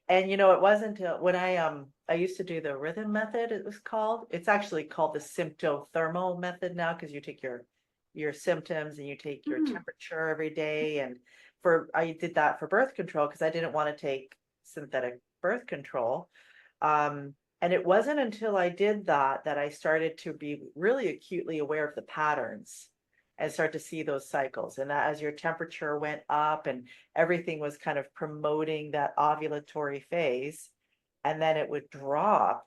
And it wasn't until when I used to do the rhythm method, it was called. It's actually called the symptothermal method now because you take your symptoms and you take your Mm. temperature every day. And I did that for birth control because I didn't want to take synthetic birth control. And it wasn't until I did that that I started to be really acutely aware of the patterns and start to see those cycles. And that as your temperature went up and everything was kind of promoting that ovulatory phase, and then it would drop,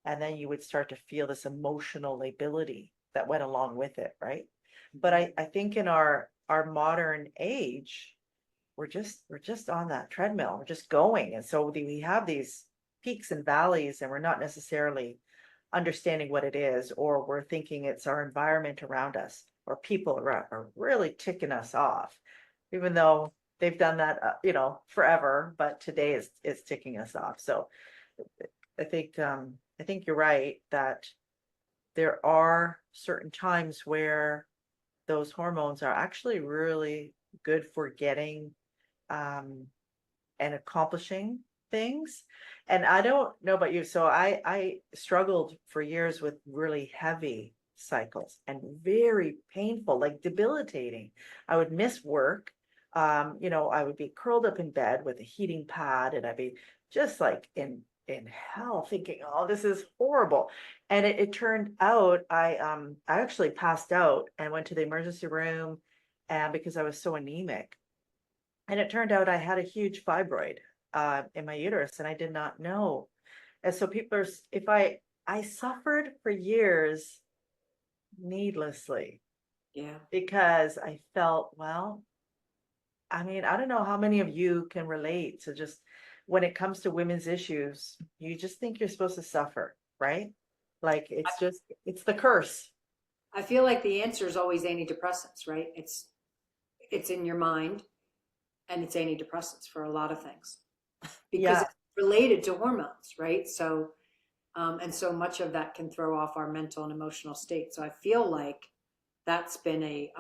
and then you would start to feel this emotional lability that went along with it, right? But I think in our modern age, we're just on that treadmill. We're just going. And so we have these peaks and valleys, and we're not necessarily understanding what it is, or we're thinking it's our environment around us or people around are really ticking us off, even though they've done that, forever, but today is ticking us off. So I think you're right that there are certain times where those hormones are actually really good for getting and accomplishing things. And I don't know about you, so I struggled for years with really heavy cycles and very painful, like debilitating. I would miss work. I would be curled up in bed with a heating pad, and I'd be just like in hell, thinking, oh, this is horrible. And it turned out I actually passed out and went to the emergency room, and because I was so anemic. And it turned out I had a huge fibroid in my uterus, and I did not know. And so people are, if I suffered for years needlessly Yeah. because I felt, well, I mean, I don't know how many of you can relate to just when it comes to women's issues, you just think you're supposed to suffer, right? Like it's the curse. I feel like the answer is always antidepressants, right? It's in your mind and it's antidepressants for a lot of things because Yeah. it's related to hormones, right? So and so much of that can throw off our mental and emotional state. So I feel like that's been a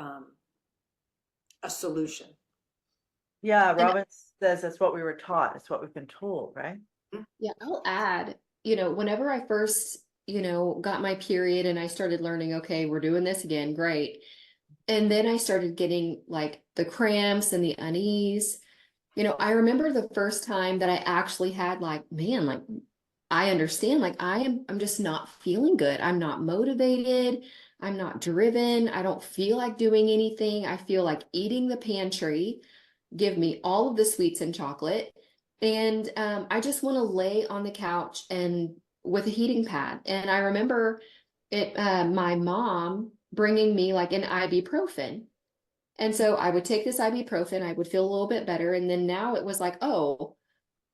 solution. Yeah. And Robin says that's what we were taught. It's what we've been told, right? yeah, I'll add, whenever I first, got my period and I started learning, okay, we're doing this again, great. And then I started getting like the cramps and the unease. I remember the first time that I actually had like, man, like I understand, like I'm just not feeling good. I'm not motivated. I'm not driven. I don't feel like doing anything. I feel like eating the pantry. Give me all of the sweets and chocolate. And I just want to lay on the couch and with a heating pad. And I remember my mom bringing me like an ibuprofen. And so I would take this ibuprofen, I would feel a little bit better. And then now it was like, oh,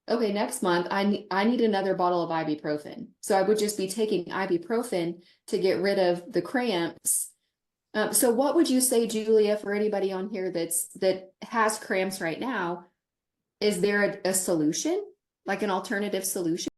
okay, next month I need another bottle of ibuprofen. So I would just be taking ibuprofen to get rid of the cramps. So what would you say, Julia, for anybody on here that has cramps right now? Is there a solution, like an alternative solution?